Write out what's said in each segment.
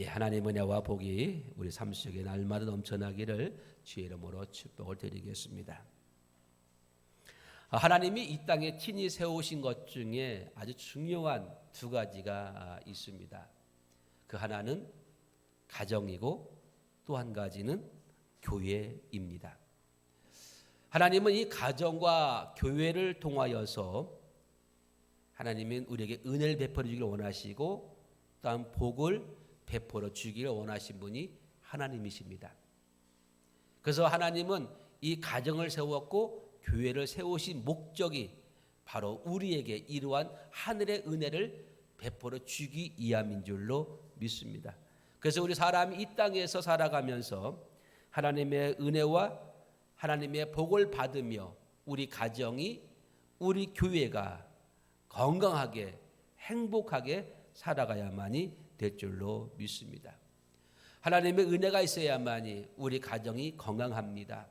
하나님 은혜와 복이 우리 삶 속에 날마다 넘쳐나기를 주의 이름으로 축복을 드리겠습니다. 하나님이 이 땅에 친히 세우신 것 중에 아주 중요한 두 가지가 있습니다. 그 하나는 가정이고 또 한 가지는 교회입니다. 하나님은 이 가정과 교회를 통하여서 하나님은 우리에게 은혜를 베풀어 주기를 원하시고 또한 복을 베풀어 주기를 원하신 분이 하나님이십니다. 그래서 하나님은 이 가정을 세웠고 교회를 세우신 목적이 바로 우리에게 이러한 하늘의 은혜를 베풀어 주기 위함인 줄로 믿습니다. 그래서 우리 사람이 이 땅에서 살아가면서 하나님의 은혜와 하나님의 복을 받으며 우리 가정이 우리 교회가 건강하게 행복하게 살아가야만이 될 줄로 믿습니다. 하나님의 은혜가 있어야만이 우리 가정이 건강합니다.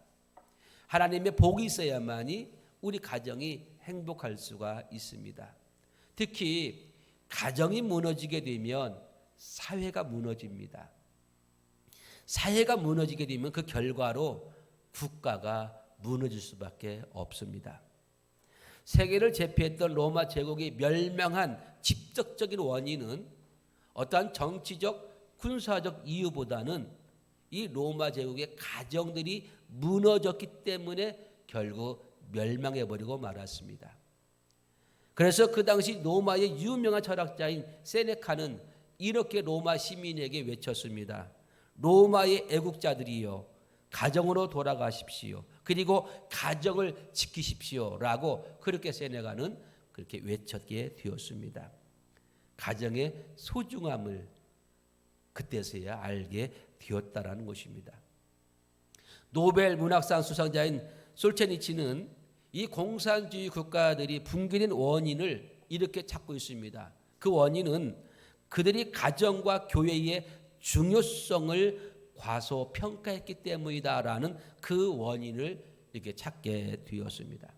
하나님의 복이 있어야만이 우리 가정이 행복할 수가 있습니다. 특히 가정이 무너지게 되면 사회가 무너집니다. 사회가 무너지게 되면 그 결과로 국가가 무너질 수밖에 없습니다. 세계를 제패했던 로마 제국이 멸망한 직접적인 원인은 어떠한 정치적, 군사적 이유보다는 이 로마 제국의 가정들이 무너졌기 때문에 결국 멸망해버리고 말았습니다. 그래서 그 당시 로마의 유명한 철학자인 세네카는 이렇게 로마 시민에게 외쳤습니다. 로마의 애국자들이여 가정으로 돌아가십시오. 그리고 가정을 지키십시오. 라고 그렇게 세네카는 그렇게 외쳤게 되었습니다. 가정의 소중함을 그때서야 알게 되었다라는 것입니다. 노벨 문학상 수상자인 솔제니치는 이 공산주의 국가들이 붕괴된 원인을 이렇게 찾고 있습니다. 그 원인은 그들이 가정과 교회의 중요성을 과소평가했기 때문이다라는 그 원인을 이렇게 찾게 되었습니다.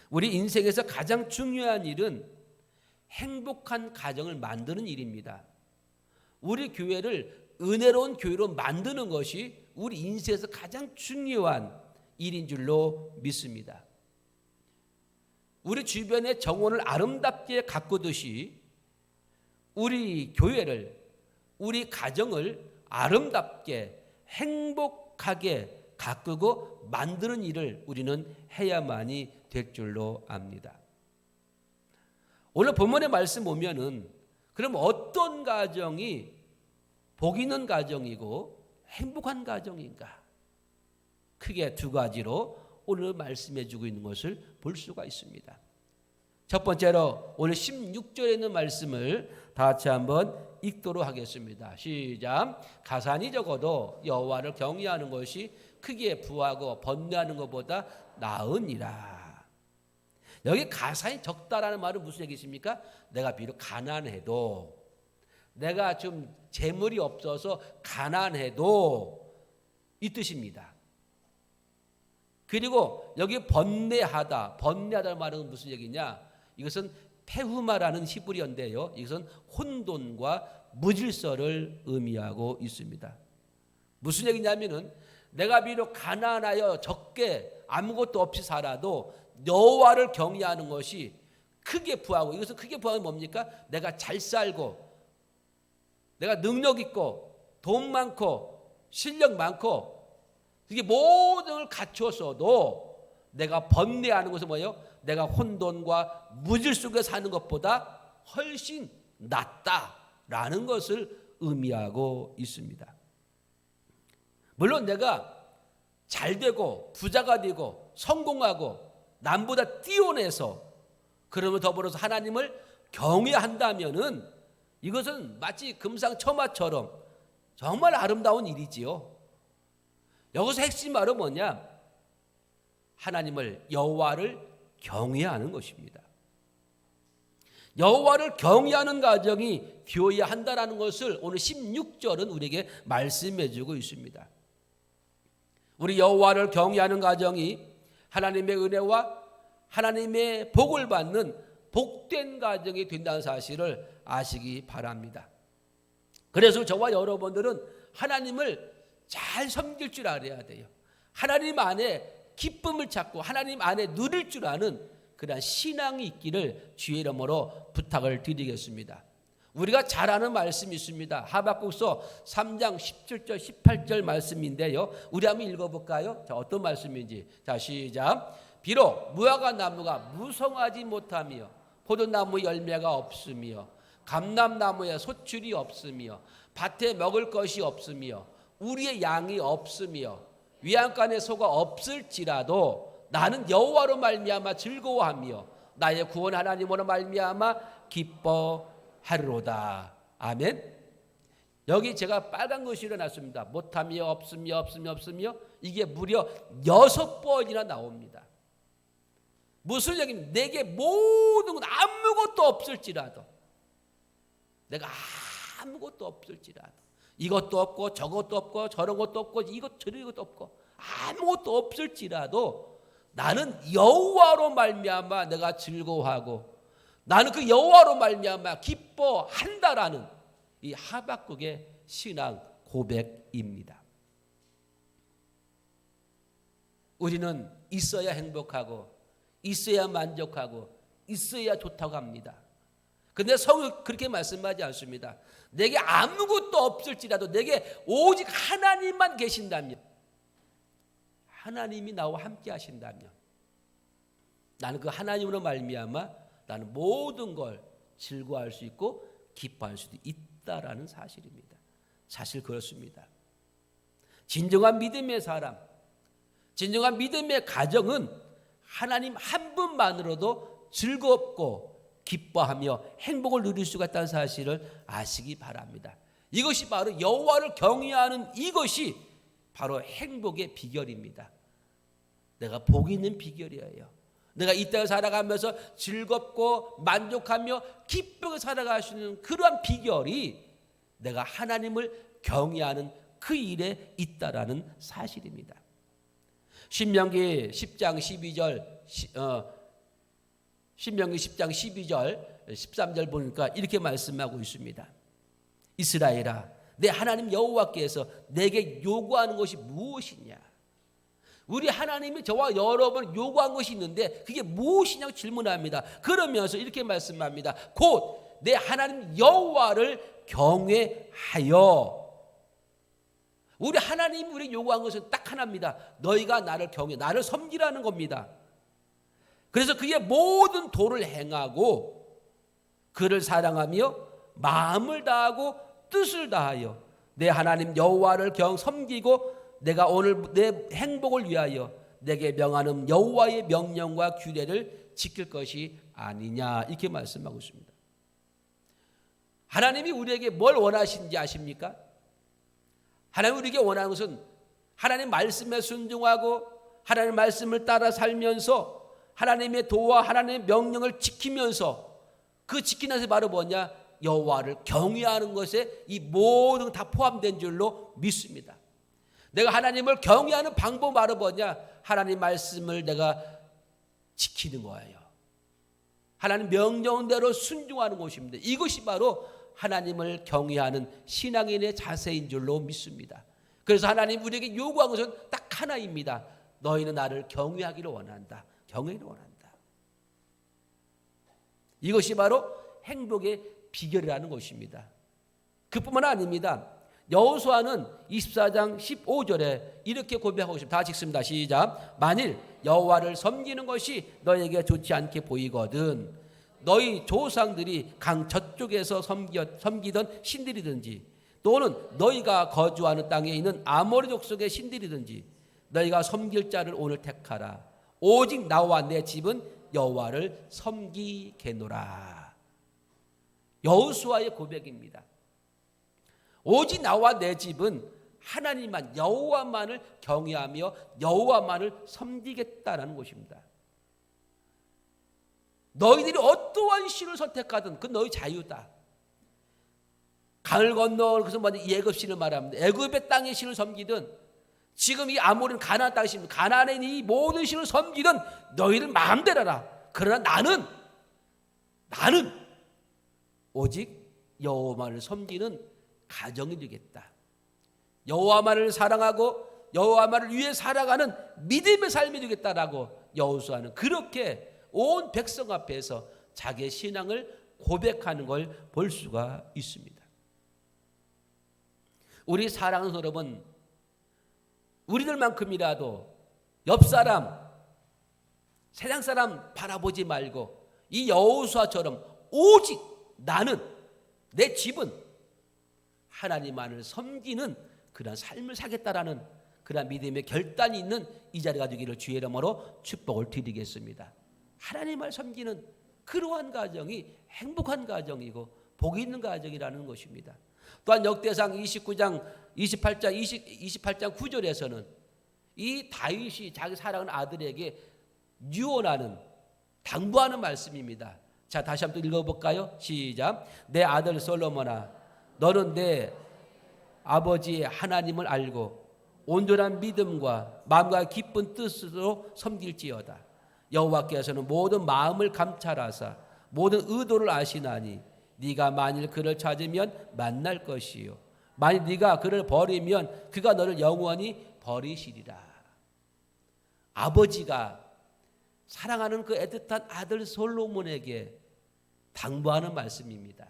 우리 인생에서 가장 중요한 일은 행복한 가정을 만드는 일입니다. 우리 교회를 은혜로운 교회로 만드는 것이 우리 인생에서 가장 중요한 일인 줄로 믿습니다. 우리 주변의 정원을 아름답게 가꾸듯이 우리 교회를, 우리 가정을 아름답게 행복하게 가꾸고 만드는 일을 우리는 해야만이 될 줄로 압니다. 오늘 본문의 말씀 보면은 그럼 어떤 가정이 복 있는 가정이고 행복한 가정인가? 크게 두 가지로 오늘 말씀해 주고 있는 것을 볼 수가 있습니다. 첫 번째로 오늘 16절에 있는 말씀을 다 같이 한번 읽도록 하겠습니다. 시작. 가산이 적어도 여호와를 경외하는 것이 크게 부하고 번뇌하는 것보다 나으니라. 여기 가산이 적다라는 말은 무슨 얘기십니까? 내가 비록 가난해도, 내가 좀 재물이 없어서 가난해도 이 뜻입니다. 그리고 여기 번뇌하다는 말은 무슨 얘기냐? 이것은 페후마라는 히브리어인데요. 이것은 혼돈과 무질서를 의미하고 있습니다. 무슨 얘기냐면은 내가 비록 가난하여 적게 아무것도 없이 살아도 여호와를 경외하는 것이 크게 부하고, 이것은 크게 부하는 뭡니까? 내가 잘 살고 내가 능력 있고 돈 많고 실력 많고 이게 모든 걸 갖추었어도 내가 번뇌하는 것은 뭐예요? 내가 혼돈과 무질 속에 사는 것보다 훨씬 낫다라는 것을 의미하고 있습니다. 물론 내가 잘 되고 부자가 되고 성공하고 남보다 뛰어내서 그러면 더불어서 하나님을 경외한다면은 이것은 마치 금상첨화처럼 정말 아름다운 일이지요. 여기서 핵심 말은 뭐냐? 하나님을, 여호와를 경외하는 것입니다. 여호와를 경외하는 가정이 되어야 한다는 것을 오늘 16절은 우리에게 말씀해 주고 있습니다. 우리 여호와를 경외하는 가정이 하나님의 은혜와 하나님의 복을 받는 복된 가정이 된다는 사실을 아시기 바랍니다. 그래서 저와 여러분들은 하나님을 잘 섬길 줄 알아야 돼요. 하나님 안에 기쁨을 찾고 하나님 안에 누릴 줄 아는 그러한 신앙이 있기를 주의 이름으로 부탁을 드리겠습니다. 우리가 잘 아는 말씀이 있습니다. 하박국서 3장 17절 18절 말씀인데요. 우리 한번 읽어볼까요? 자, 어떤 말씀인지. 자, 시작. 비록 무화과 나무가 무성하지 못하며 포도나무 열매가 없으며 감람나무에 소출이 없으며 밭에 먹을 것이 없으며 우리의 양이 없으며 위안간에 소가 없을지라도 나는 여호와로 말미암아 즐거워하며 나의 구원 하나님으로 말미암아 기뻐하리로다. 아멘. 여기 제가 빨간 것이 일어났습니다. 못하며 없으며 이게 무려 6번이나 나옵니다. 무슨 얘기입니까? 내게 모든 것 아무것도 없을지라도, 내가 아무것도 없을지라도, 이것도 없고 저것도 없고 저런 것도 없고 이것 저런 것도 없고 아무것도 없을지라도 나는 여호와로 말미암아 내가 즐거워하고 나는 그 여호와로 말미암아 기뻐한다라는 이 하박국의 신앙 고백입니다. 우리는 있어야 행복하고 있어야 만족하고 있어야 좋다고 합니다. 그런데 성경 그렇게 말씀하지 않습니다. 내게 아무것도 없을지라도 내게 오직 하나님만 계신다면, 하나님이 나와 함께 하신다면 나는 그 하나님으로 말미암아 나는 모든 걸 즐거워할 수 있고 기뻐할 수도 있다라는 사실입니다. 사실 그렇습니다. 진정한 믿음의 사람, 진정한 믿음의 가정은 하나님 한 분만으로도 즐겁고 기뻐하며 행복을 누릴 수가 있다는 사실을 아시기 바랍니다. 이것이 바로 여호와를 경외하는 이것이 바로 행복의 비결입니다. 내가 복 있는 비결이에요. 내가 이 땅을 살아가면서 즐겁고 만족하며 기쁘게 살아갈 수 있는 그러한 비결이 내가 하나님을 경외하는 그 일에 있다라는 사실입니다. 신명기 10장 12절 신명기 10장 12절 13절 보니까 이렇게 말씀하고 있습니다. 이스라엘아, 내 하나님 여호와께서 내게 요구하는 것이 무엇이냐? 우리 하나님이 저와 여러분 요구한 것이 있는데 그게 무엇이냐고 질문합니다. 그러면서 이렇게 말씀합니다. 곧 내 하나님 여호와를 경외하여. 우리 하나님이 우리 요구한 것은 딱 하나입니다. 너희가 나를 경외, 나를 섬기라는 겁니다. 그래서 그의 모든 도를 행하고 그를 사랑하며 마음을 다하고 뜻을 다하여 내 하나님 여호와를 섬기고 내가 오늘 내 행복을 위하여 내게 명하는 여호와의 명령과 규례를 지킬 것이 아니냐, 이렇게 말씀하고 있습니다. 하나님이 우리에게 뭘 원하시는지 아십니까? 하나님이 우리에게 원하는 것은 하나님 말씀에 순종하고 하나님 말씀을 따라 살면서 하나님의 도와 하나님의 명령을 지키면서 그 지키는 것이 바로 뭐냐? 여호와를 경외하는 것에 이 모든 다 포함된 줄로 믿습니다. 내가 하나님을 경외하는 방법은 바로 뭐냐? 하나님 말씀을 내가 지키는 거예요. 하나님 명령대로 순종하는 것입니다. 이것이 바로 하나님을 경외하는 신앙인의 자세인 줄로 믿습니다. 그래서 하나님 우리에게 요구한 것은 딱 하나입니다. 너희는 나를 경외하기를 원한다. 경외를 원한다. 이것이 바로 행복의 비결이라는 것입니다. 그뿐만 아닙니다. 여호수아는 24장 15절에 이렇게 고백하고 있습니다. 다 같이 읽습니다. 시작. 만일 여호와를 섬기는 것이 너에게 좋지 않게 보이거든 너희 조상들이 강 저쪽에서 섬기던 신들이든지 또는 너희가 거주하는 땅에 있는 아모리 족속의 신들이든지 너희가 섬길 자를 오늘 택하라. 오직 나와 내 집은 여호와를 섬기겠노라. 여호수아의 고백입니다. 오직 나와 내 집은 하나님만 여호와만을 경외하며 여호와만을 섬기겠다라는 것입니다. 너희들이 어떠한 신을 선택하든 그건 너희 자유다. 강을 건너 그래서 먼저 예굽 신을 말합니다. 애굽의 땅의 신을 섬기든 지금 이 아모리는 가나안 땅의 신, 가나안에 있는 이 모든 신을 섬기든 너희들 마음대로 하라. 그러나 나는 오직 여호와만을 섬기는 가정이 되겠다. 여호와만을 사랑하고 여호와만을 위해 살아가는 믿음의 삶이 되겠다라고 여호수아는 그렇게 온 백성 앞에서 자기의 신앙을 고백하는 걸 볼 수가 있습니다. 우리 사랑하는 여러분, 우리들만큼이라도 옆 사람, 세상 사람 바라보지 말고 이 여호수아처럼 오직 나는, 내 집은 하나님만을 섬기는 그런 삶을 살겠다라는 그런 믿음의 결단이 있는 이 자리가 되기를 주의 이름으로 축복을 드리겠습니다. 하나님을 섬기는 그러한 가정이 행복한 가정이고 복이 있는 가정이라는 것입니다. 또한 역대상 28장 9절에서는 이 다윗이 자기 사랑하는 아들에게 유언하는, 당부하는 말씀입니다. 자, 다시 한번 읽어볼까요? 시작. 내 아들 솔로몬아, 너는 내 아버지의 하나님을 알고 온전한 믿음과 마음과 기쁜 뜻으로 섬길지어다. 여호와께서는 모든 마음을 감찰하사 모든 의도를 아시나니 네가 만일 그를 찾으면 만날 것이요 만일 네가 그를 버리면 그가 너를 영원히 버리시리라. 아버지가 사랑하는 그 애틋한 아들 솔로몬에게 당부하는 말씀입니다.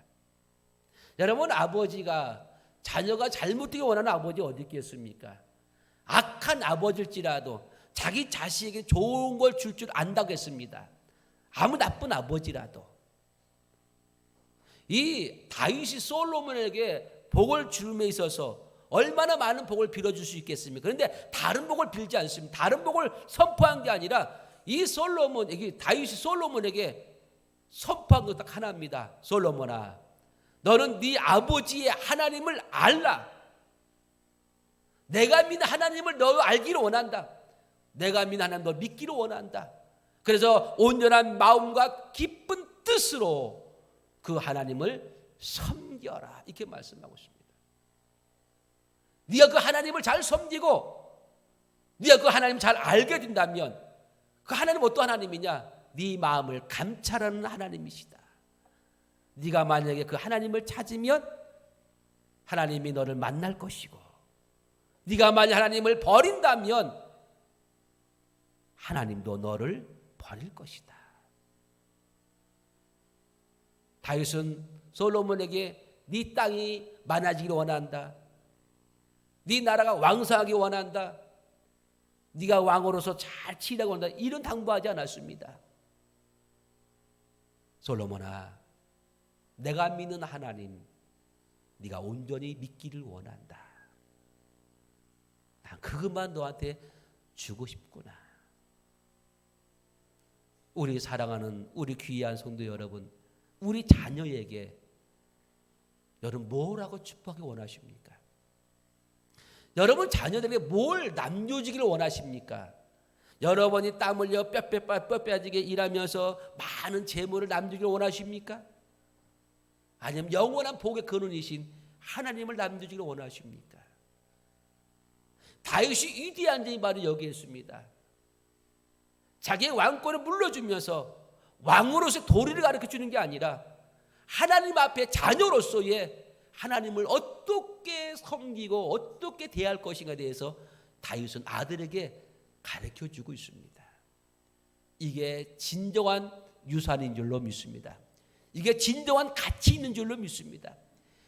여러분, 아버지가 자녀가 잘못되기 원하는 아버지 어디 있겠습니까? 악한 아버지일지라도 자기 자식에게 좋은 걸 줄 줄 안다고 했습니다. 아무 나쁜 아버지라도. 이 다윗이 솔로몬에게 복을 주름에 있어서 얼마나 많은 복을 빌어줄 수 있겠습니까? 그런데 다른 복을 빌지 않습니다. 다른 복을 선포한 게 아니라 이 다윗이 솔로몬에게 선포한 것 딱 하나입니다. 솔로몬아, 너는 네 아버지의 하나님을 알라. 내가 믿는 하나님을 너 알기를 원한다. 내가 믿는 하나님 너 믿기를 원한다. 그래서 온전한 마음과 기쁜 뜻으로 그 하나님을 섬겨라. 이렇게 말씀하고 있습니다. 네가 그 하나님을 잘 섬기고 네가 그 하나님을 잘 알게 된다면 그 하나님은 어떤 하나님이냐? 네 마음을 감찰하는 하나님이시다. 네가 만약에 그 하나님을 찾으면 하나님이 너를 만날 것이고 네가 만약 하나님을 버린다면 하나님도 너를 버릴 것이다. 다윗은 솔로몬에게 네 땅이 많아지기를 원한다. 네 나라가 왕성하기 원한다. 네가 왕으로서 잘 치려고 한다. 이런 당부하지 않았습니다. 솔로몬아, 내가 믿는 하나님 네가 온전히 믿기를 원한다. 난 그것만 너한테 주고 싶구나. 우리 사랑하는 우리 귀한 성도 여러분, 우리 자녀에게 여러분 뭐라고 축복하기 원하십니까? 여러분 자녀들에게 뭘 남겨주기를 원하십니까? 여러분이 땀 흘려 뼈 빠지게 일하면서 많은 재물을 남기기를 원하십니까? 아니면 영원한 복의 근원이신 하나님을 남겨주기를 원하십니까? 다윗이 위대한 점이 바로 여기에 있습니다. 자기의 왕권을 물려주면서 왕으로서의 도리를 가르쳐주는 게 아니라 하나님 앞에 자녀로서의 하나님을 어떻게 섬기고 어떻게 대할 것인가에 대해서 다윗은 아들에게 가르쳐주고 있습니다. 이게 진정한 유산인 줄로 믿습니다. 이게 진정한 가치 있는 줄로 믿습니다.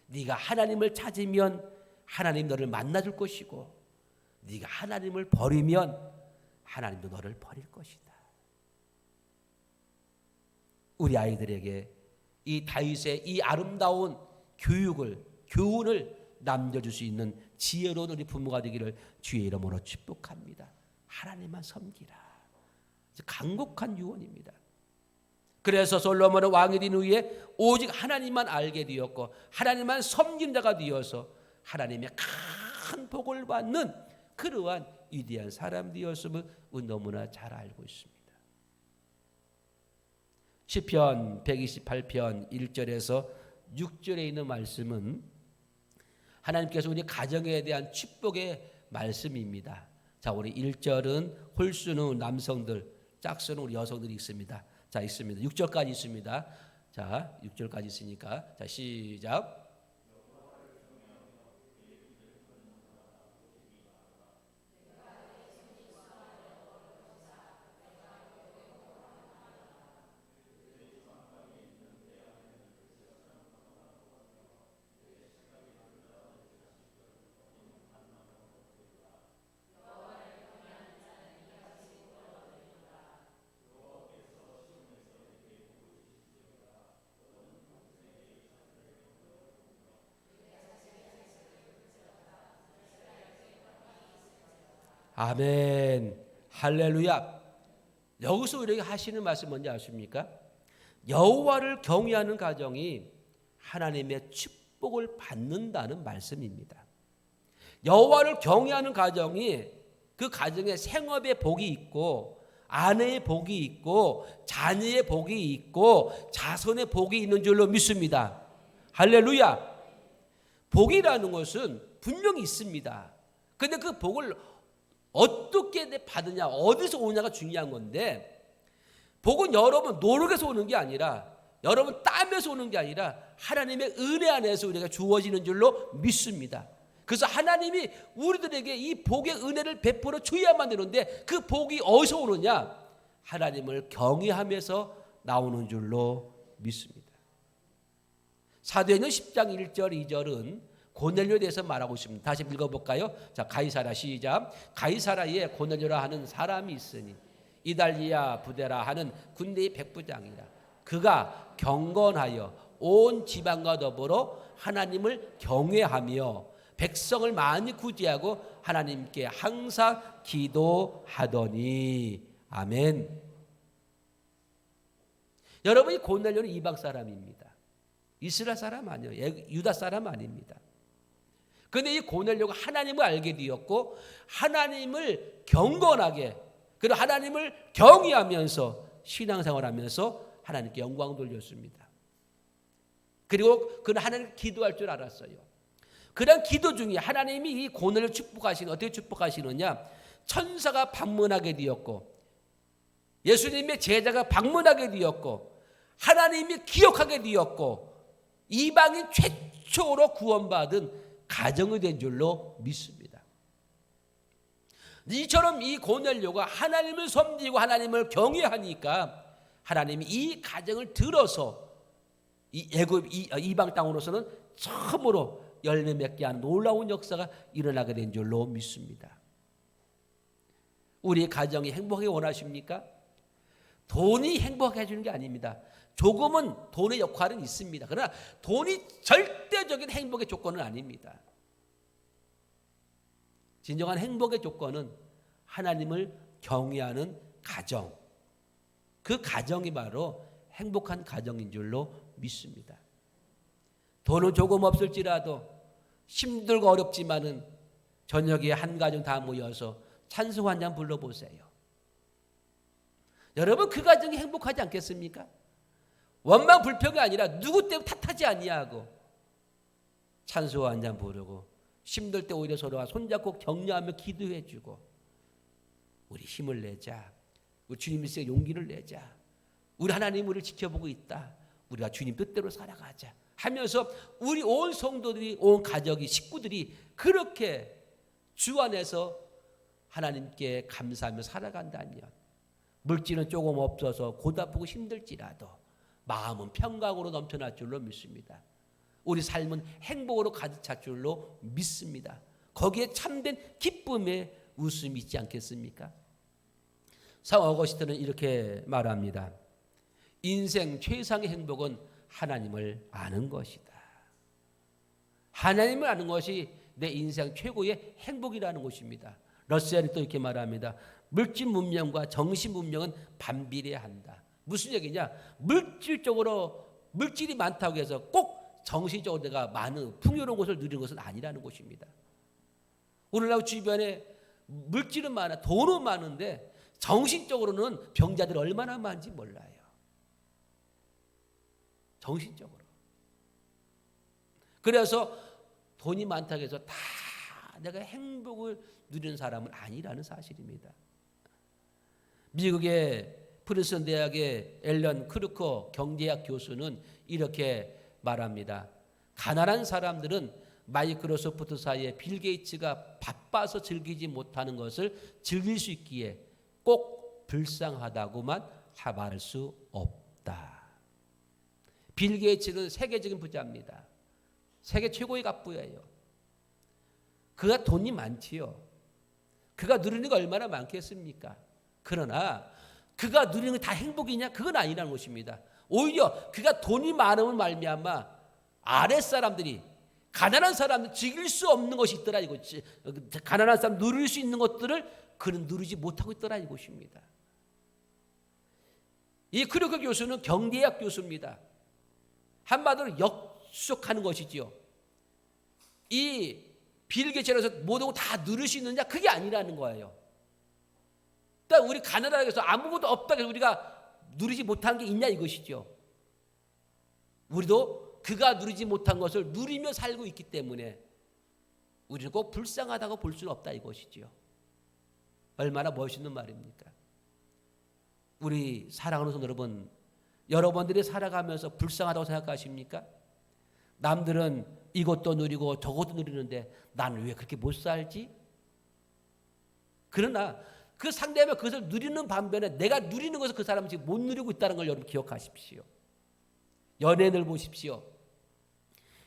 네가 하나님을 찾으면 하나님 너를 만나줄 것이고 네가 하나님을 버리면 하나님도 너를 버릴 것이다. 우리 아이들에게 이 다윗의 이 아름다운 교훈을 남겨줄 수 있는 지혜로운 우리 부모가 되기를 주의 이름으로 축복합니다. 하나님만 섬기라. 간곡한 유언입니다. 그래서 솔로몬은 왕이 된 후에 오직 하나님만 알게 되었고 하나님만 섬긴 자가 되어서 하나님의 큰 복을 받는 그러한 위대한 사람 되었음을 너무나 잘 알고 있습니다. 시편 128편 1절에서 6절에 있는 말씀은 하나님께서 우리 가정에 대한 축복의 말씀입니다. 자, 우리 1절은 홀수는 남성들, 짝수는 우리 여성들이 있습니다. 자, 있습니다. 6절까지 있습니다. 자, 6절까지 있으니까 자, 시작. 아멘. 할렐루야. 여기서 우리에게 하시는 말씀 뭔지 아십니까? 여호와를 경외하는 가정이 하나님의 축복을 받는다는 말씀입니다. 여호와를 경외하는 가정이 그 가정에 생업의 복이 있고 아내의 복이 있고 자녀의 복이 있고 자손의 복이 있는 줄로 믿습니다. 할렐루야. 복이라는 것은 분명히 있습니다. 그런데 그 복을 어떻게 받으냐, 어디서 오냐가 중요한 건데, 복은 여러분 노력에서 오는 게 아니라, 여러분 땀에서 오는 게 아니라 하나님의 은혜 안에서 우리가 주어지는 줄로 믿습니다. 그래서 하나님이 우리들에게 이 복의 은혜를 베풀어 줘야만 되는데, 그 복이 어디서 오느냐? 하나님을 경외하면서 나오는 줄로 믿습니다. 사도행전 10장 1절 2절은 고넬료에 대해서 말하고 있습니다. 다시 읽어볼까요? 자, 가이사라 시작. 가이사라에 고넬료라 하는 사람이 있으니 이달리아 부데라 하는 군대의 백부장이라. 그가 경건하여 온 지방과 더불어 하나님을 경외하며 백성을 많이 구제하고 하나님께 항상 기도하더니. 아멘. 여러분, 이 고넬료는 이방 사람입니다. 이스라엘 사람 아니에요. 유다 사람 아닙니다. 그런데 이 고넬료가 하나님을 알게 되었고 하나님을 경건하게, 그리고 하나님을 경외하면서 신앙생활하면서 하나님께 영광 돌렸습니다. 그리고 그는 하나님을 기도할 줄 알았어요. 그런 기도 중에 하나님이 이 고넬료 축복하시는, 어떻게 축복하시느냐? 천사가 방문하게 되었고 예수님의 제자가 방문하게 되었고 하나님이 기억하게 되었고 이방인 최초로 구원받은 가정이 된 줄로 믿습니다. 이처럼 이 고넬료가 하나님을 섬기고 하나님을 경외하니까 하나님이 이 가정을 들어서 이 애굽 이방 땅으로서는 처음으로 열매 맺게 하는 놀라운 역사가 일어나게 된 줄로 믿습니다. 우리 가정이 행복하게 원하십니까? 돈이 행복하게 해주는 게 아닙니다. 조금은 돈의 역할은 있습니다. 그러나 돈이 절대적인 행복의 조건은 아닙니다. 진정한 행복의 조건은 하나님을 경외하는 가정, 그 가정이 바로 행복한 가정인 줄로 믿습니다. 돈은 조금 없을지라도 힘들고 어렵지만은 저녁에 한 가정 다 모여서 찬송 한 잔 불러보세요. 여러분, 그 가정이 행복하지 않겠습니까? 원망 불평이 아니라 누구 때문에 탓하지 아니하고 찬송 한 잔 부르고 힘들 때 오히려 서로가 손잡고 격려하며 기도해주고 우리 힘을 내자, 우리 주님 있으니 용기를 내자, 우리 하나님 우리를 지켜보고 있다, 우리가 주님 뜻대로 살아가자 하면서 우리 온 성도들이, 온 가족이, 식구들이 그렇게 주 안에서 하나님께 감사하며 살아간다면 물질은 조금 없어서 고달프고 힘들지라도 마음은 평강으로 넘쳐날 줄로 믿습니다. 우리 삶은 행복으로 가득 찰 줄로 믿습니다. 거기에 참된 기쁨의 웃음이 있지 않겠습니까? 상 어거스틴은 이렇게 말합니다. 인생 최상의 행복은 하나님을 아는 것이다. 하나님을 아는 것이 내 인생 최고의 행복이라는 것입니다. 러셀이 또 이렇게 말합니다. 물질 문명과 정신 문명은 반비례해야 한다. 무슨 얘기냐? 물질적으로 물질이 많다고 해서 꼭 정신적으로 내가 많은 풍요로운 것을 누리는 것은 아니라는 것입니다. 오늘날 주변에 물질은 많아, 돈은 많은데 정신적으로는 병자들 얼마나 많은지 몰라요. 정신적으로. 그래서 돈이 많다고 해서 다 내가 행복을 누리는 사람은 아니라는 사실입니다. 미국의 프린스턴 대학의 앨런 크루커 경제학 교수는 이렇게 말합니다. 가난한 사람들은 마이크로소프트사의 빌 게이츠가 바빠서 즐기지 못하는 것을 즐길 수 있기에 꼭 불쌍하다고만 말할 수 없다. 빌 게이츠는 세계적인 부자입니다. 세계 최고의 갑부예요. 그가 돈이 많지요. 그가 누리는 게 얼마나 많겠습니까? 그러나 그가 누리는 게 다 행복이냐? 그건 아니라는 것입니다. 오히려 그가 돈이 많으면 말미암아 아랫사람들이, 가난한 사람들 즐길 수 없는 것이 있더라 이거지. 가난한 사람 누릴 수 있는 것들을 그는 누리지 못하고 있더라 이것입니다. 이 크루거 교수는 경제학 교수입니다. 한마디로 역속하는 것이지요. 이 빌 게이츠에서 모든 거 다 누릴 수 있느냐? 그게 아니라는 거예요. 그러니까 우리 가난하다고 해서 아무것도 없다고 해서 우리가 누리지 못한 게 있냐 이것이죠. 우리도 그가 누리지 못한 것을 누리며 살고 있기 때문에 우리는 꼭 불쌍하다고 볼 수는 없다 이것이지요. 얼마나 멋있는 말입니까? 우리 사랑하는 성도 여러분, 여러분들이 살아가면서 불쌍하다고 생각하십니까? 남들은 이것도 누리고 저것도 누리는데 나는 왜 그렇게 못 살지? 그러나 그 상대하면 그것을 누리는 반면에 내가 누리는 것을 그 사람은 지금 못 누리고 있다는 걸 여러분 기억하십시오. 연예인을 보십시오.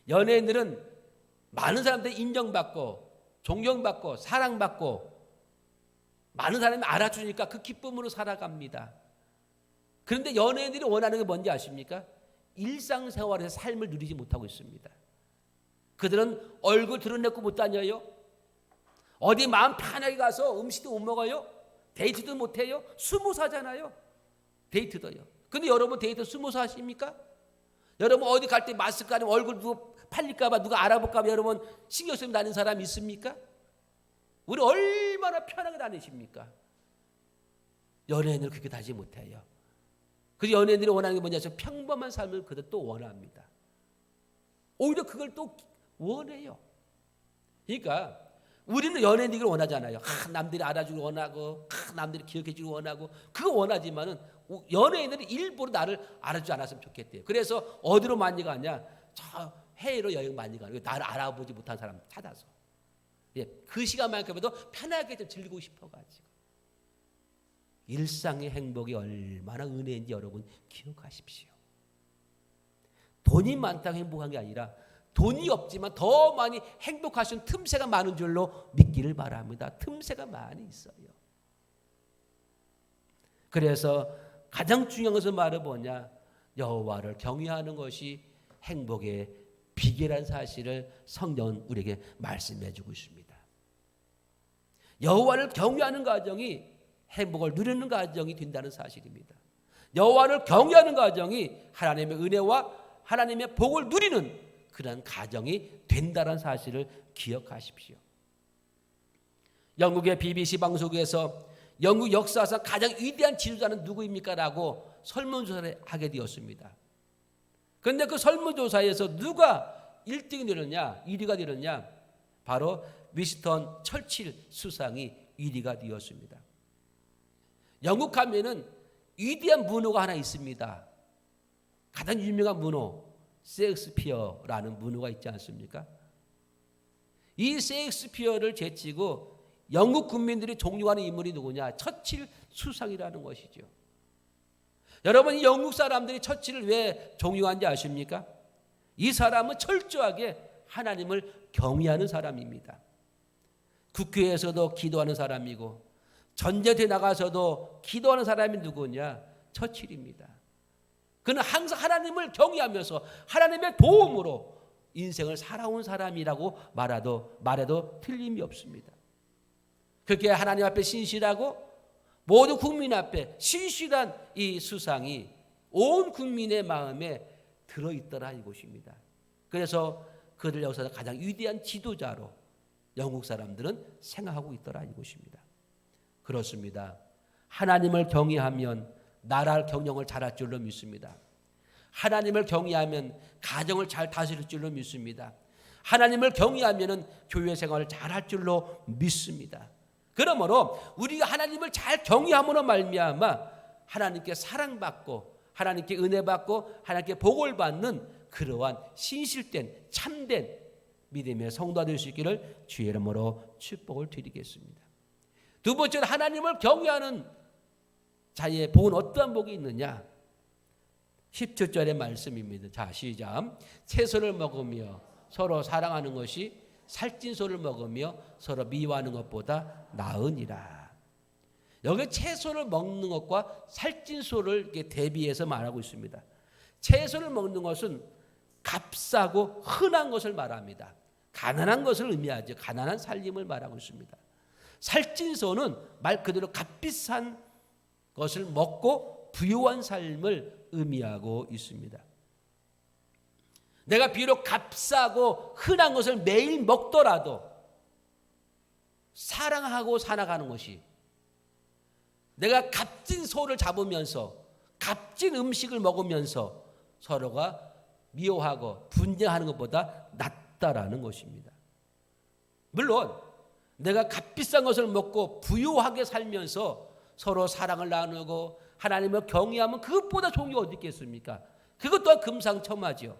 연예인들은 많은 사람들이 인정받고 존경받고 사랑받고 많은 사람이 알아주니까 그 기쁨으로 살아갑니다. 그런데 연예인들이 원하는 게 뭔지 아십니까? 일상생활에서 삶을 누리지 못하고 있습니다. 그들은 얼굴 드러내고 못 다녀요. 어디 마음 편하게 가서 음식도 못 먹어요. 데이트도 못 해요. 스무사잖아요. 데이트도요. 근데 여러분 데이트 스무사 하십니까? 여러분 어디 갈 때 마스크 아니면 얼굴 누가 팔릴까 봐 누가 알아볼까 봐 여러분 신경 쓰면 다니는 사람 있습니까? 우리 얼마나 편하게 다니십니까? 연예인을 그렇게 다니지 못해요. 그래서 연예인들이 원하는 게 뭐냐? 평범한 삶을 그들 또 원합니다. 오히려 그걸 또 원해요. 그러니까 우리는 연예인들을 원하잖아요. 남들이 알아주길 원하고 남들이 기억해 주길 원하고 그거 원하지만은 연예인들이 일부러 나를 알아주지 않았으면 좋겠대요. 그래서 어디로 많이 가냐? 저 해외로 여행 많이 가는 나를 알아보지 못한 사람 찾아서. 예, 그 시간만큼에도 편하게 좀 즐기고 싶어가지고. 일상의 행복이 얼마나 은혜인지 여러분 기억하십시오. 돈이 많다고 행복한 게 아니라 돈이 없지만 더 많이 행복하신 틈새가 많은 줄로 믿기를 바랍니다. 틈새가 많이 있어요. 그래서 가장 중요한 것은 말은 뭐냐? 여호와를 경외하는 것이 행복의 비결이라는 사실을 성경은 우리에게 말씀해 주고 있습니다. 여호와를 경외하는 과정이 행복을 누리는 과정이 된다는 사실입니다. 여호와를 경외하는 과정이 하나님의 은혜와 하나님의 복을 누리는 그런 가정이 된다는 사실을 기억하십시오. 영국의 BBC 방송국에서 영국 역사상 가장 위대한 지도자는 누구입니까? 라고 설문조사를 하게 되었습니다. 그런데 그 설문조사에서 누가 1등이 되느냐 1위가 되느냐 바로 위스턴 철칠 수상이 1위가 되었습니다. 영국 하면은 위대한 문호가 하나 있습니다. 가장 유명한 문호 셰익스피어라는 문호가 있지 않습니까? 이 셰익스피어를 제치고 영국 국민들이 존경하는 인물이 누구냐? 처칠 수상이라는 것이죠. 여러분 이 영국 사람들이 처칠을 왜 존경한지 아십니까? 이 사람은 철저하게 하나님을 경외하는 사람입니다. 국회에서도 기도하는 사람이고 전쟁터에 나가서도 기도하는 사람이 누구냐? 처칠입니다. 그는 항상 하나님을 경외하면서 하나님의 도움으로 인생을 살아온 사람이라고 말해도 틀림이 없습니다. 그렇게 하나님 앞에 신실하고 모든 국민 앞에 신실한 이 수상이 온 국민의 마음에 들어있더라 이것입니다. 그래서 그들 역사에서 가장 위대한 지도자로 영국 사람들은 생각하고 있더라 이것입니다. 그렇습니다. 하나님을 경외하면 나라를 경영을 잘할 줄로 믿습니다. 하나님을 경외하면 가정을 잘 다스릴 줄로 믿습니다. 하나님을 경외하면 교회 생활을 잘할 줄로 믿습니다. 그러므로 우리가 하나님을 잘 경외함으로 말미암아 하나님께 사랑받고 하나님께 은혜받고 하나님께 복을 받는 그러한 신실된 참된 믿음의 성도가 될 수 있기를 주의 이름으로 축복을 드리겠습니다. 두 번째는 하나님을 경외하는 자의 복은 어떠한 복이 있느냐? 17절의 말씀입니다. 자, 시작. 채소를 먹으며 서로 사랑하는 것이 살찐 소를 먹으며 서로 미워하는 것보다 나으니라. 여기 채소를 먹는 것과 살찐 소를 이렇게 대비해서 말하고 있습니다. 채소를 먹는 것은 값싸고 흔한 것을 말합니다. 가난한 것을 의미하죠. 가난한 살림을 말하고 있습니다. 살찐 소는 말 그대로 값비싼 것을 먹고 부유한 삶을 의미하고 있습니다. 내가 비록 값싸고 흔한 것을 매일 먹더라도 사랑하고 살아가는 것이, 내가 값진 소를 잡으면서 값진 음식을 먹으면서 서로가 미워하고 분쟁하는 것보다 낫다라는 것입니다. 물론 내가 값비싼 것을 먹고 부유하게 살면서 서로 사랑을 나누고 하나님을 경외하면 그것보다 좋은 게 어디 있겠습니까? 그것 또한 금상첨화죠.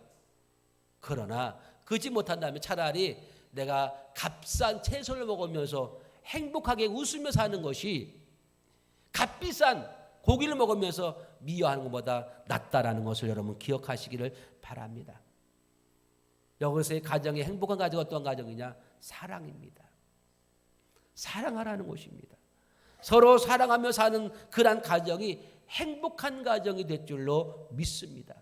그러나 그렇지 못한다면 차라리 내가 값싼 채소를 먹으면서 행복하게 웃으며 사는 것이 값비싼 고기를 먹으면서 미워하는 것보다 낫다라는 것을 여러분 기억하시기를 바랍니다. 여기서의 가정의 행복한 가정은 어떤 가정이냐? 사랑입니다. 사랑하라는 것입니다. 서로 사랑하며 사는 그런 가정이 행복한 가정이 될 줄로 믿습니다.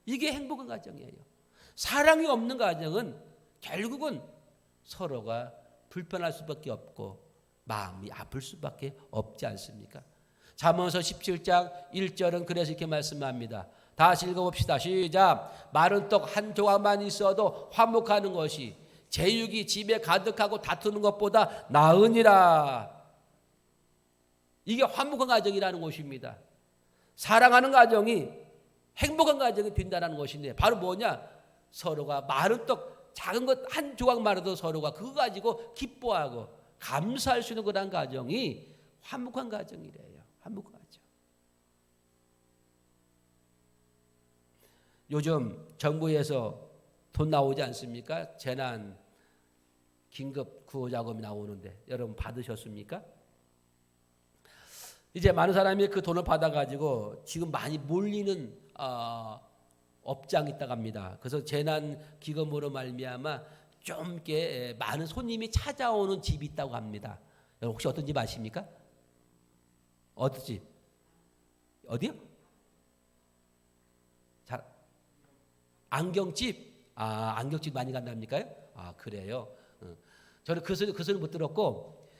이게 행복한 가정이에요. 사랑이 없는 가정은 결국은 서로가 불편할 수밖에 없고 마음이 아플 수밖에 없지 않습니까? 잠언서 17장 1절은 그래서 이렇게 말씀합니다. 다시 읽어봅시다. 시작. 마른 떡 한 조각만 있어도 화목하는 것이 제육이 집에 가득하고 다투는 것보다 나으니라. 이게 화목한 가정이라는 것입니다. 사랑하는 가정이 행복한 가정이 된다는 것인데 바로 뭐냐? 서로가 마른 떡 작은 것 한 조각만으로도 서로가 그거 가지고 기뻐하고 감사할 수 있는 그런 가정이 화목한 가정이래요. 화목한 가정. 요즘 정부에서 돈 나오지 않습니까? 재난 긴급 구호 자금이 나오는데 여러분 받으셨습니까? 이제 많은 사람이 그 돈을 받아가지고 지금 많이 몰리는 업장이 있다고 합니다. 그래서 재난 기금으로 말미암아 좀 이렇게 많은 손님이 찾아오는 집이 있다고 합니다. 여러분 혹시 어떤 집 아십니까? 어떤 집? 어디요? 잘 안경집. 안경집 많이 간답니까요? 그래요. 저는 그 소리 못 들었고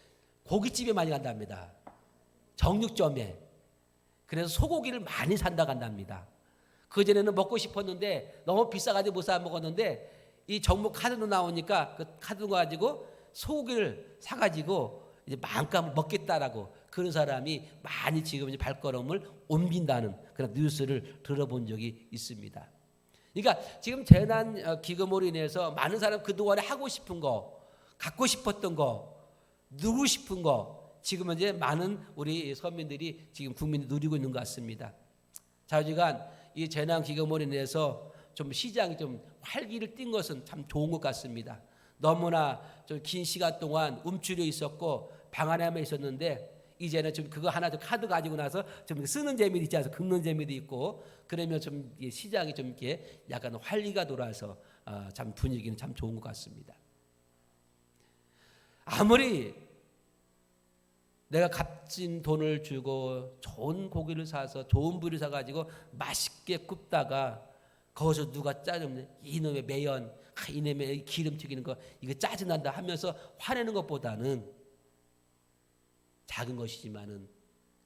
고깃집에 많이 간답니다. 정육점에. 그래서 소고기를 많이 산다 간답니다. 그전에는 먹고 싶었는데 너무 비싸가지고 못 사 먹었는데 이 정부 카드로 나오니까 그 카드 가지고 소고기를 사가지고 이제 마음껏 먹겠다라고 그런 사람이 많이 지금 이제 발걸음을 옮긴다는 그런 뉴스를 들어본 적이 있습니다. 그러니까 지금 재난 기금으로 인해서 많은 사람 그동안에 하고 싶은 거, 갖고 싶었던 거, 누리고 싶은 거 지금은 이제 많은 우리 서민들이 지금 국민이 누리고 있는 것 같습니다. 자주간 이 재난 기금으로 인해서 좀 시장이 좀 활기를 띈 것은 참 좋은 것 같습니다. 너무나 좀 긴 시간 동안 움츠려 있었고 방 안에만 있었는데 이제는 좀 그거 하나 좀 카드 가지고 나서 좀 쓰는 재미도 있지 않아서 긁는 재미도 있고 그러면 좀 시장이 좀 이렇게 약간 활기가 돌아서 참 분위기는 참 좋은 것 같습니다. 아무리 내가 값진 돈을 주고 좋은 고기를 사서 좋은 부위를 사가지고 맛있게 굽다가 거기서 누가 짜증내 이놈의 매연, 이놈의 기름 튀기는 거 이거 짜증난다 하면서 화내는 것보다는 작은 것이지만은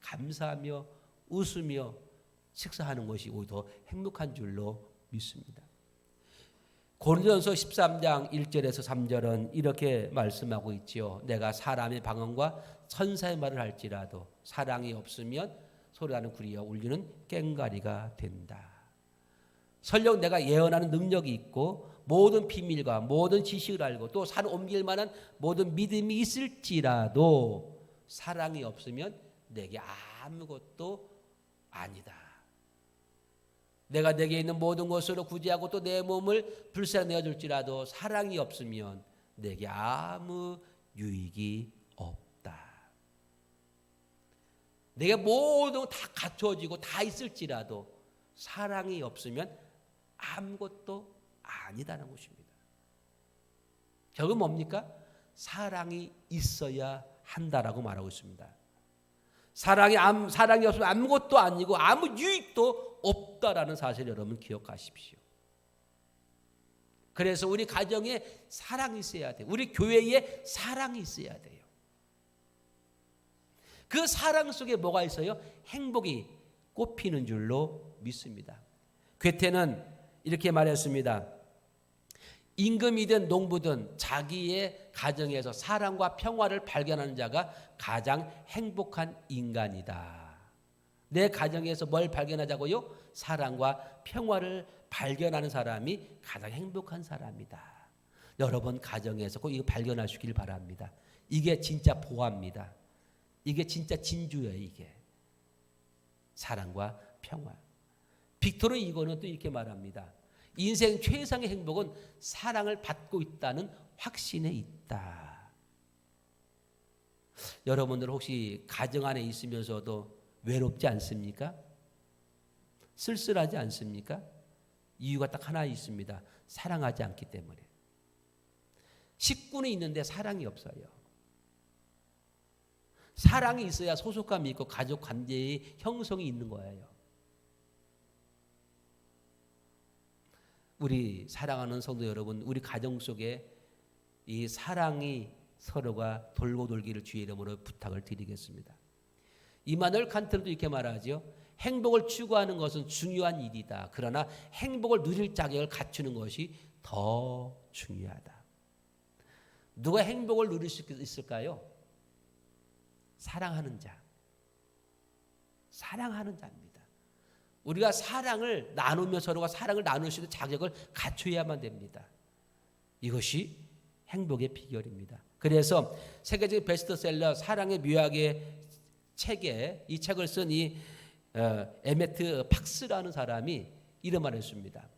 감사하며 웃으며 식사하는 것이 오히려 더 행복한 줄로 믿습니다. 고린도전서 13장 1절에서 3절은 이렇게 말씀하고 있지요. 내가 사람의 방언과 천사의 말을 할지라도 사랑이 없으면 소리나는 구리와 울리는 꽹과리가 된다. 설령 내가 예언하는 능력이 있고 모든 비밀과 모든 지식을 알고 또 산 옮길 만한 모든 믿음이 있을지라도 사랑이 없으면 내게 아무것도 아니다. 내가 내게 있는 모든 것으로 구제하고 또 내 몸을 불쌍히 줄지라도 사랑이 없으면 내게 아무 유익이 없다. 내게 모든 다 갖춰지고 다 있을지라도 사랑이 없으면 아무것도 아니다는 것입니다. 결국 뭡니까? 사랑이 있어야 한다라고 말하고 있습니다. 사랑이 없으면 아무것도 아니고 아무 유익도 없다라는 사실 여러분 기억하십시오. 그래서 우리 가정에 사랑이 있어야 돼요. 우리 교회에 사랑이 있어야 돼요. 그 사랑 속에 뭐가 있어요? 행복이 꽃피는 줄로 믿습니다. 괴테는 이렇게 말했습니다. 임금이든 농부든 자기의 가정에서 사랑과 평화를 발견하는 자가 가장 행복한 인간이다. 내 가정에서 뭘 발견하자고요? 사랑과 평화를 발견하는 사람이 가장 행복한 사람이다. 여러분 가정에서 꼭 이거 발견하시길 바랍니다. 이게 진짜 보화입니다. 이게 진짜 진주예요. 이게 사랑과 평화. 빅토르 이고는 또 이렇게 말합니다. 인생 최상의 행복은 사랑을 받고 있다는 확신에 있다. 여러분들 혹시 가정 안에 있으면서도 외롭지 않습니까? 쓸쓸하지 않습니까? 이유가 딱 하나 있습니다. 사랑하지 않기 때문에. 식구는 있는데 사랑이 없어요. 사랑이 있어야 소속감이 있고 가족 관계의 형성이 있는 거예요. 우리 사랑하는 성도 여러분, 우리 가정 속에 이 사랑이 서로가 돌고 돌기를 주의 이름으로 부탁을 드리겠습니다. 이마누엘 칸트도 이렇게 말하죠. 행복을 추구하는 것은 중요한 일이다. 그러나 행복을 누릴 자격을 갖추는 것이 더 중요하다. 누가 행복을 누릴 수 있을까요? 사랑하는 자. 사랑하는 자입니다. 우리가 사랑을 나누며 서로가 사랑을 나눌 수 있는 자격을 갖춰야만 됩니다. 이것이 행복의 비결입니다. 그래서 세계적 베스트셀러 사랑의 묘학의 책에 이 책을 쓴 이 에메트 박스라는 사람이 이런 말을 했습니다.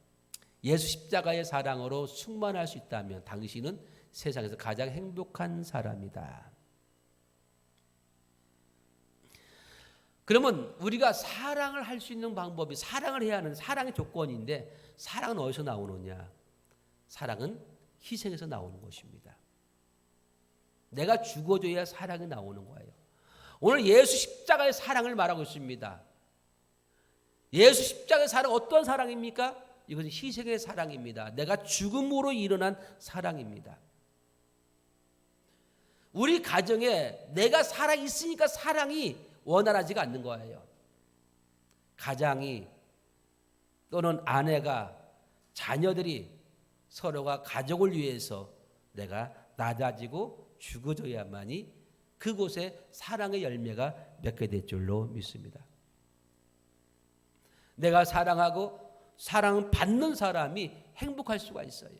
예수 십자가의 사랑으로 충만할 수 있다면 당신은 세상에서 가장 행복한 사람이다. 그러면 우리가 사랑을 할 수 있는 방법이 사랑을 해야 하는 사랑의 조건인데 사랑은 어디서 나오느냐? 사랑은 희생에서 나오는 것입니다. 내가 죽어줘야 사랑이 나오는 거예요. 오늘 예수 십자가의 사랑을 말하고 있습니다. 예수 십자가의 사랑 어떤 사랑입니까? 이것은 희생의 사랑입니다. 내가 죽음으로 일어난 사랑입니다. 우리 가정에 내가 살아있으니까 사랑이 원활하지가 않는 거예요. 가장이 또는 아내가 자녀들이 서로가 가족을 위해서 내가 낮아지고 죽어줘야만이 그곳에 사랑의 열매가 맺게 될 줄로 믿습니다. 내가 사랑하고 사랑받는 사람이 행복할 수가 있어요.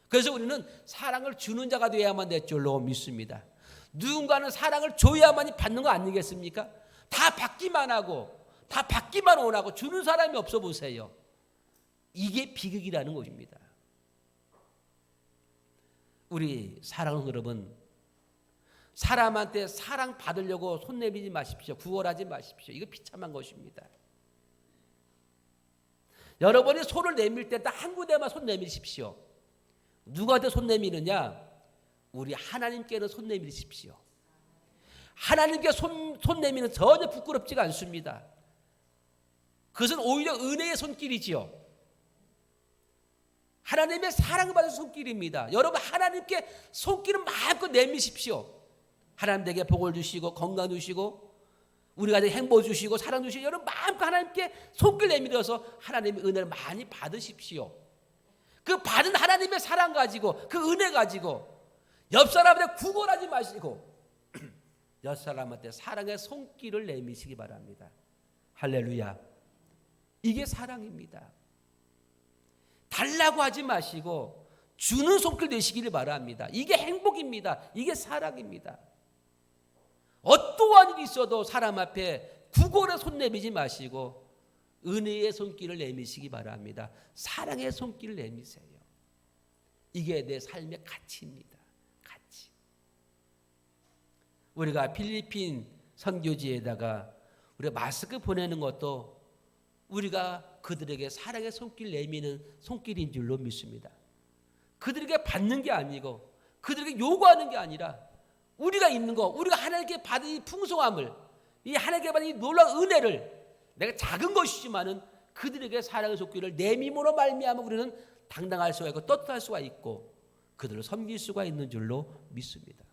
그래서 우리는 사랑을 주는 자가 되어야만 될 줄로 믿습니다. 누군가는 사랑을 줘야만이 받는 거 아니겠습니까? 다 받기만 하고 다 받기만 원하고 주는 사람이 없어 보세요. 이게 비극이라는 것입니다. 우리 사랑하는 여러분, 사람한테 사랑 받으려고 손 내밀지 마십시오. 구걸하지 마십시오. 이거 비참한 것입니다. 여러분이 손을 내밀 때 딱 한 군데만 손 내미십시오. 누구한테 손 내미느냐? 우리 하나님께는 손 내미십시오. 하나님께 손 내미는 전혀 부끄럽지가 않습니다. 그것은 오히려 은혜의 손길이지요. 하나님의 사랑을 받은 손길입니다. 여러분 하나님께 손길을 마음껏 내미십시오. 하나님에게 복을 주시고 건강 주시고 우리가 행복 주시고 사랑 주시고 여러분 마음껏 하나님께 손길 내밀어서 하나님의 은혜를 많이 받으십시오. 그 받은 하나님의 사랑 가지고 그 은혜 가지고 옆 사람한테 구걸하지 마시고 옆 사람한테 사랑의 손길을 내미시기 바랍니다. 할렐루야. 이게 사랑입니다. 달라고 하지 마시고 주는 손길 내시기를 바랍니다. 이게 행복입니다. 이게 사랑입니다. 어떠한 일이 있어도 사람 앞에 구걸에 손 내미지 마시고 은혜의 손길을 내미시기 바랍니다. 사랑의 손길을 내미세요. 이게 내 삶의 가치입니다. 가치. 우리가 필리핀 선교지에다가 우리가 마스크 보내는 것도 우리가 그들에게 사랑의 손길 내미는 손길인 줄로 믿습니다. 그들에게 받는 게 아니고 그들에게 요구하는 게 아니라 우리가 있는 거, 우리가 하나님께 받은 이 풍성함을, 이 하나님께 받은 이 놀라운 은혜를 내가 작은 것이지만은 그들에게 사랑의 손길을 내밈으로 말미암아 우리는 당당할 수가 있고 떳떳할 수가 있고 그들을 섬길 수가 있는 줄로 믿습니다.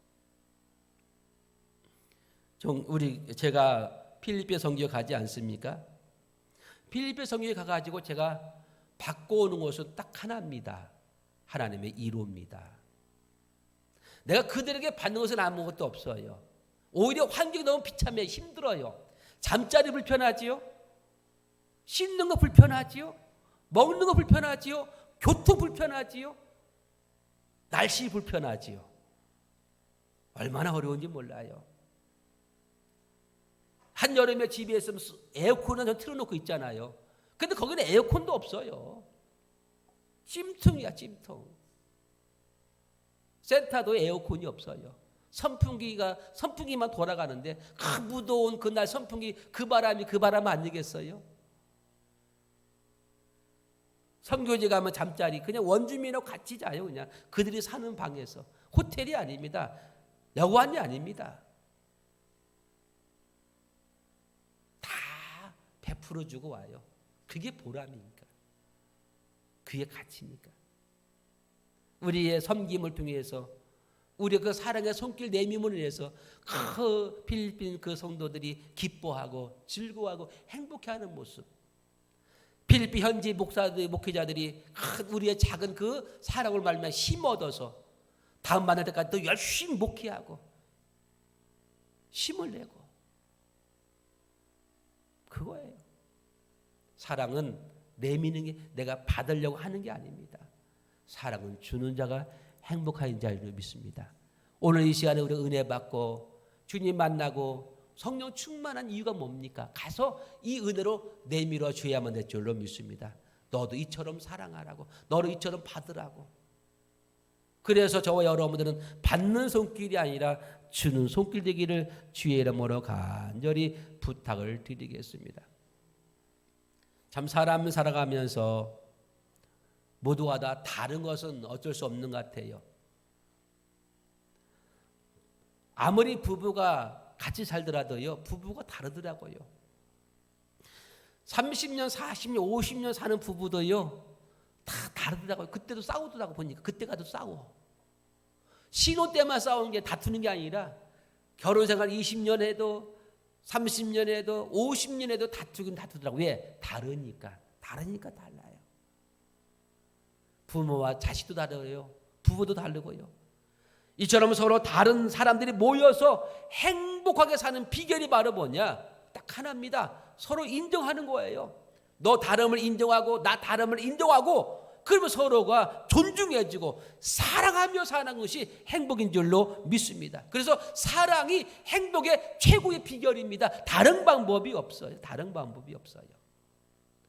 제가 필리핀 선교에 가지 않습니까? 필리핀 선교에 가가지고 제가 바꿔오는 것은 딱 하나입니다. 하나님의 이로입니다. 내가 그들에게 받는 것은 아무것도 없어요. 오히려 환경이 너무 비참해 힘들어요. 잠자리 불편하지요. 씻는 거 불편하지요. 먹는 거 불편하지요. 교통 불편하지요. 날씨 불편하지요. 얼마나 어려운지 몰라요. 한여름에 집에 있으면 에어컨은 틀어놓고 있잖아요. 근데 거기는 에어컨도 없어요. 찜통이야 찜통. 센터도 에어컨이 없어요. 선풍기만 돌아가는데 무더운 그날 선풍기 그 바람 아니겠어요? 선교지 가면 잠자리 그냥 원주민하고 같이 자요. 그냥 그들이 사는 방에서. 호텔이 아닙니다. 여관이 아닙니다. 다 베풀어 주고 와요. 그게 보람이니까. 그게 가치니까. 우리의 섬김을 통해서 우리 그 사랑의 손길 내밈을 위해서 그 필리핀 그 성도들이 기뻐하고 즐거워하고 행복해하는 모습. 필리핀 현지 목회자들이 우리의 작은 그 사랑을 말미암아 힘 얻어서 다음 만날 때까지 또 열심히 목회하고 힘을 내고 그거예요. 사랑은 내미는 게 내가 받으려고 하는 게 아닙니다. 사랑은 주는 자가 행복한 자리를 믿습니다. 오늘 이 시간에 우리 은혜 받고 주님 만나고 성령 충만한 이유가 뭡니까? 가서 이 은혜로 내밀어 줘야만 될 줄로 믿습니다. 너도 이처럼 사랑하라고, 너도 이처럼 받으라고. 그래서 저와 여러분들은 받는 손길이 아니라 주는 손길 되기를 주의 이름으로 간절히 부탁을 드리겠습니다. 참 사람 살아가면서 모두가 다 다른 것은 어쩔 수 없는 것 같아요. 아무리 부부가 같이 살더라도요, 부부가 다르더라고요. 30년, 40년, 50년 사는 부부도요, 다 다르더라고요. 그때도 싸우더라고 보니까. 그때 가도 싸워. 신혼 때만 싸우는 게 다투는 게 아니라 결혼 생활 20년 해도 30년 해도 50년 해도 다투긴 다투더라고요. 왜? 다르니까 달라요. 부모와 자식도 다르고요. 부부도 다르고요. 이처럼 서로 다른 사람들이 모여서 행복하게 사는 비결이 바로 뭐냐? 딱 하나입니다. 서로 인정하는 거예요. 너 다름을 인정하고 나 다름을 인정하고 그러면 서로가 존중해주고 사랑하며 사는 것이 행복인 줄로 믿습니다. 그래서 사랑이 행복의 최고의 비결입니다. 다른 방법이 없어요. 다른 방법이 없어요.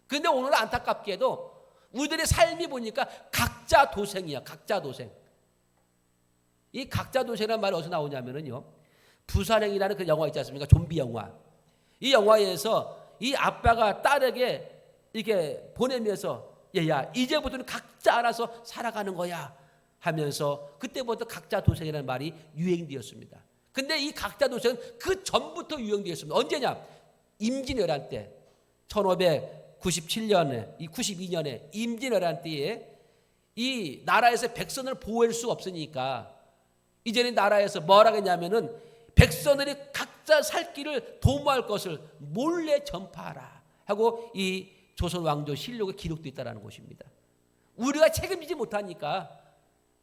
그런데 오늘 안타깝게도 우리들의 삶이 보니까 각자 도생이야. 각자 도생. 이 각자 도생이라는 말이 어디서 나오냐면요. 부산행이라는 그 영화 있지 않습니까? 좀비 영화. 이 영화에서 이 아빠가 딸에게 이렇게 보내면서 얘야 이제부터는 각자 알아서 살아가는 거야 하면서 그때부터 각자 도생이라는 말이 유행되었습니다. 근데 이 각자 도생은 그 전부터 유행되었습니다. 언제냐? 임진왜란 때 1597년에 92년에 임진왜란 때에 이 나라에서 백성을 보호할 수 없으니까 이제는 나라에서 뭐라 했냐면은 백성들이 각자 살 길을 도모할 것을 몰래 전파하라 하고 이 조선 왕조 실록에 기록되어 있다는 것입니다. 우리가 책임지지 못하니까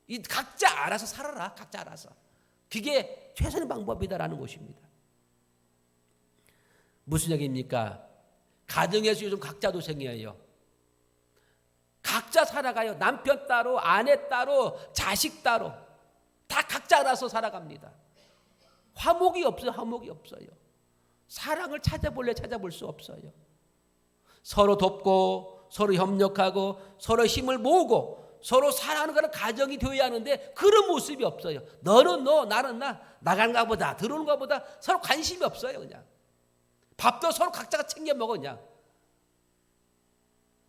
이 각자 알아서 살아라. 각자 알아서. 그게 최선의 방법이다라는 것입니다. 무슨 얘기입니까? 가정에서 요즘 각자 도생이에요. 각자 살아가요. 남편 따로, 아내 따로, 자식 따로. 다 각자 알아서 살아갑니다. 화목이 없어요. 화목이 없어요. 사랑을 찾아볼 수 없어요. 서로 돕고 서로 협력하고 서로 힘을 모으고 서로 사랑하는 것은 가정이 되어야 하는데 그런 모습이 없어요. 너는 너, 나는 나, 나가는가 보다, 들어오는가 보다 서로 관심이 없어요. 그냥 밥도 서로 각자가 챙겨 먹어. 그냥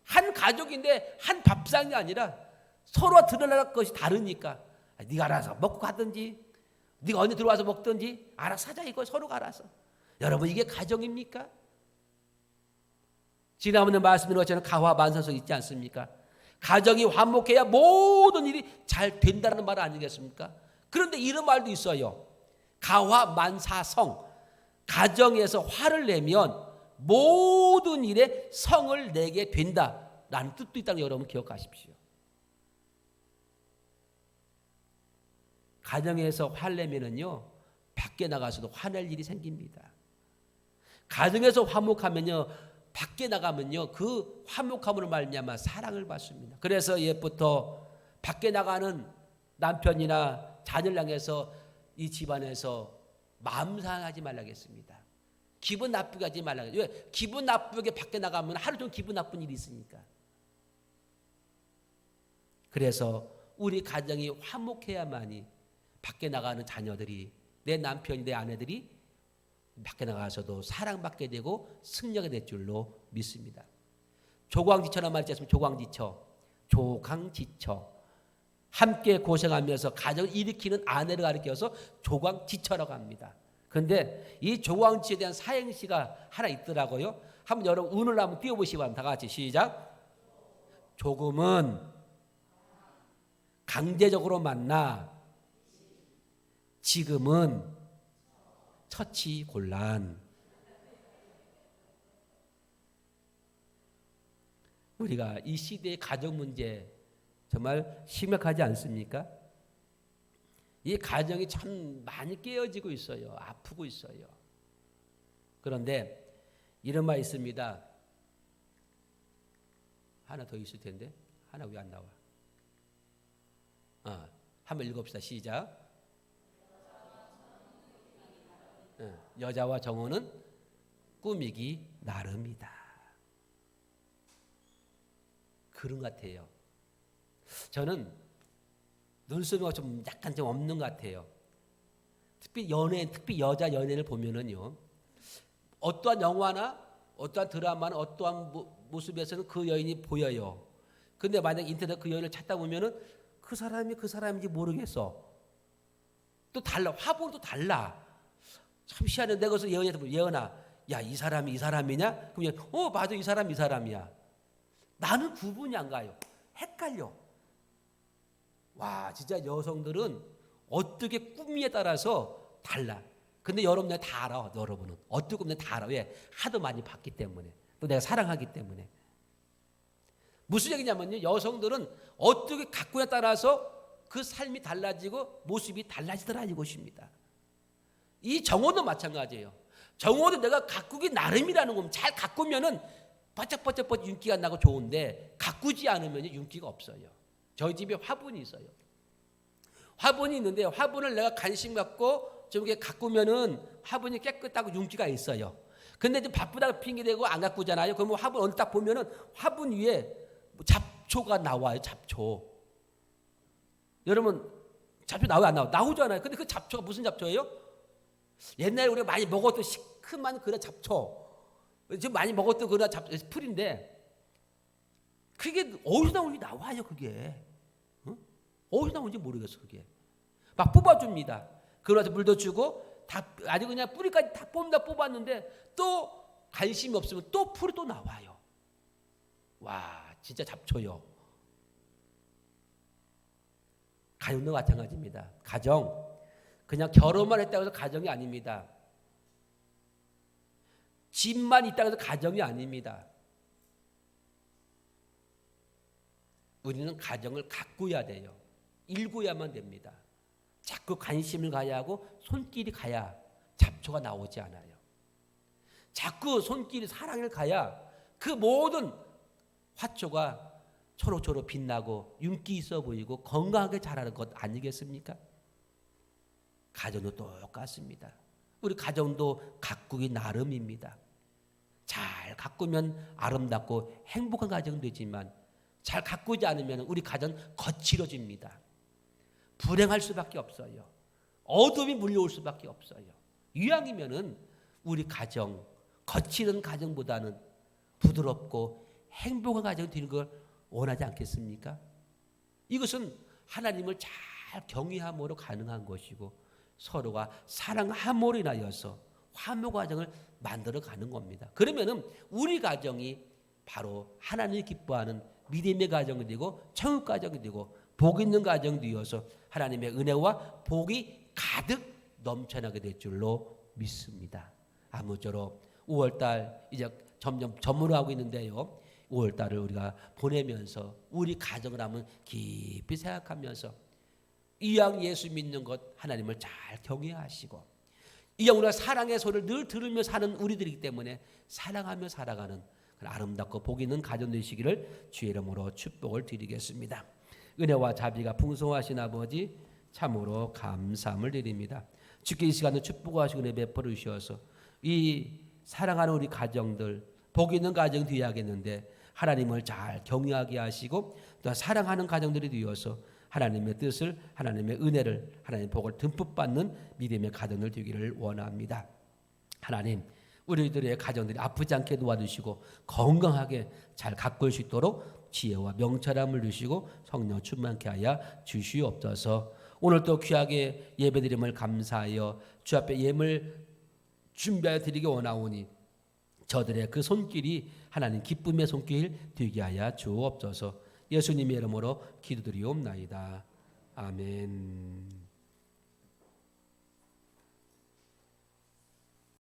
한 가족인데 한 밥상이 아니라 서로 드러날 것이 다르니까 네가 알아서 먹고 가든지 네가 언제 들어와서 먹든지 알아서 하자 이거 서로가 알아서. 여러분 이게 가정입니까? 지난번에 말씀드린 것처럼 가화만사성 있지 않습니까? 가정이 화목해야 모든 일이 잘 된다는 말 아니겠습니까? 그런데 이런 말도 있어요. 가화만사성. 가정에서 화를 내면 모든 일에 성을 내게 된다라는 뜻도 있다는 거 여러분 기억하십시오. 가정에서 화를 내면은요, 밖에 나가서도 화낼 일이 생깁니다. 가정에서 화목하면요, 밖에 나가면요, 그 화목함으로 말미암아 사랑을 받습니다. 그래서 옛부터 밖에 나가는 남편이나 자녀를 향해서 이 집안에서 마음 상하지 말라고 했습니다. 기분 나쁘게 하지 말라고. 왜? 기분 나쁘게 밖에 나가면 하루 종일 기분 나쁜 일이 있으니까. 그래서 우리 가정이 화목해야만이 밖에 나가는 자녀들이, 내 남편이, 내 아내들이 밖에 나가서도 사랑받게 되고 승리하게 될 줄로 믿습니다. 조광지처란 말이 있습니다. 조광지처. 함께 고생하면서 가정을 일으키는 아내를 가리켜서 조광지처라고 합니다. 그런데 이 조광지에 대한 사행시가 하나 있더라고요. 한번 여러분 운을 한번 띄워보시기 바랍니다. 다 같이 시작. 조금은 강제적으로 만나 지금은 처치곤란. 우리가 이 시대의 가정 문제 정말 심각하지 않습니까? 이 가정이 참 많이 깨어지고 있어요. 아프고 있어요. 그런데 이런 말 있습니다. 하나 더 있을 텐데 하나 왜 안 나와? 한번 읽읍시다. 시작. 여자와 정오는 꾸미기 나름이다. 그런 것 같아요. 저는 눈썹이 좀 약간 좀 없는 것 같아요. 특히 연예인, 특히 여자 연예인을 보면은요, 어떠한 영화나 어떠한 드라마나 어떠한 모습에서는 그 여인이 보여요. 근데 만약 인터넷 그 여인을 찾다 보면은 그 사람이 그 사람인지 모르겠어. 또 달라. 화보도 달라. 참 희한해. 내가 그래서 예언한테 보면, 예언아, 야, 이 사람이 이 사람이냐? 그러면 맞아, 이 사람 이 사람이야. 나는 구분이 안 가요. 헷갈려. 와, 진짜 여성들은 어떻게 꾸미에 따라서 달라. 근데 여러분 내가 다 알아. 여러분은 어떻게 꾸미면 다 알아. 왜? 하도 많이 봤기 때문에. 또 내가 사랑하기 때문에. 무슨 얘기냐면요, 여성들은 어떻게 가꾸에 따라서 그 삶이 달라지고 모습이 달라지더라 이것입니다. 이 정오도 마찬가지예요. 정오도 내가 가꾸기 나름이라는 겁니다. 잘 가꾸면은 바짝바짝 윤기가 나고 좋은데 가꾸지 않으면 윤기가 없어요. 저희 집에 화분이 있어요. 화분이 있는데 화분을 내가 관심 갖고 좀 이렇게 가꾸면은 화분이 깨끗하고 윤기가 있어요. 근데 이제 바쁘다고 핑계대고 안 가꾸잖아요. 그러면 화분 어느 딱 보면은 화분 위에 잡초가 나와요. 잡초. 여러분 잡초 나와요? 안 나와요? 나오잖아요. 근데 그 잡초가 무슨 잡초예요? 옛날에 우리가 많이 먹었던 시큼한 그런 잡초. 지금 많이 먹었던 그런 잡초, 풀인데 그게 어디서 나오는지 나와요. 그게. 어디서 나오는지 모르겠어. 그게. 막 뽑아줍니다. 그러면서 물도 주고 다 아주 그냥 뿌리까지 다 뽑았는데 또 관심이 없으면 또 풀이 또 나와요. 와, 진짜 잡초요. 가정도 마찬가지입니다. 가정 그냥 결혼만 했다고 해서 가정이 아닙니다. 집만 있다고 해서 가정이 아닙니다. 우리는 가정을 가꾸어야 돼요. 일구어야만 됩니다. 자꾸 관심을 가야 하고 손길이 가야 잡초가 나오지 않아요. 자꾸 손길이 사랑을 가야 그 모든 화초가 초록초록 빛나고 윤기 있어 보이고 건강하게 자라는 것 아니겠습니까? 가정도 똑같습니다. 우리 가정도 가꾸기 나름입니다. 잘 가꾸면 아름답고 행복한 가정 되지만 잘 가꾸지 않으면 우리 가정 거칠어집니다. 불행할 수밖에 없어요. 어둠이 물려올 수밖에 없어요. 이왕이면은 우리 가정, 거칠은 가정보다는 부드럽고 행복한 가정이 되는 걸 원하지 않겠습니까? 이것은 하나님을 잘 경외함으로 가능한 것이고 서로가 사랑함으로 인하여서 화목 가정을 만들어 가는 겁니다. 그러면은 우리 가정이 바로 하나님이 기뻐하는 믿음의 가정이 되고 천국 가정이 되고 복 있는 가정이 되어서 하나님의 은혜와 복이 가득 넘쳐나게 될 줄로 믿습니다. 아무쪼록 5월달 이제 점점 저물어가고 있는데요. 5월달을 우리가 보내면서 우리 가정을 한번 깊이 생각하면서 이왕 예수 믿는 것 하나님을 잘 경외하시고 이왕 우리가 사랑의 소리를 늘 들으며 사는 우리들이기 때문에 사랑하며 살아가는 아름답고 복 있는 가정 되시기를 주의 이름으로 축복을 드리겠습니다. 은혜와 자비가 풍성하신 아버지 참으로 감사함을 드립니다. 주께 이 시간에 축복하시고 은혜 베풀어 주셔서 이 사랑하는 우리 가정들 복 있는 가정 되어야겠는데 하나님을 잘 경외하게 하시고 또 사랑하는 가정들이 되어서 하나님의 뜻을 하나님의 은혜를 하나님의 복을 듬뿍 받는 믿음의 가정을 되기를 원합니다. 하나님 우리들의 가정들이 아프지 않게 도와주시고 건강하게 잘 가꿀 수 있도록 지혜와 명철함을 주시고 성령 충만케 하여 주시옵소서. 오늘 또 귀하게 예배드림을 감사하여 주 앞에 예물 준비하여 드리기 원하오니 저들의 그 손길이 하나님 기쁨의 손길 되게 하여 주옵소서. 예수님의 이름으로 기도드리옵나이다. 아멘.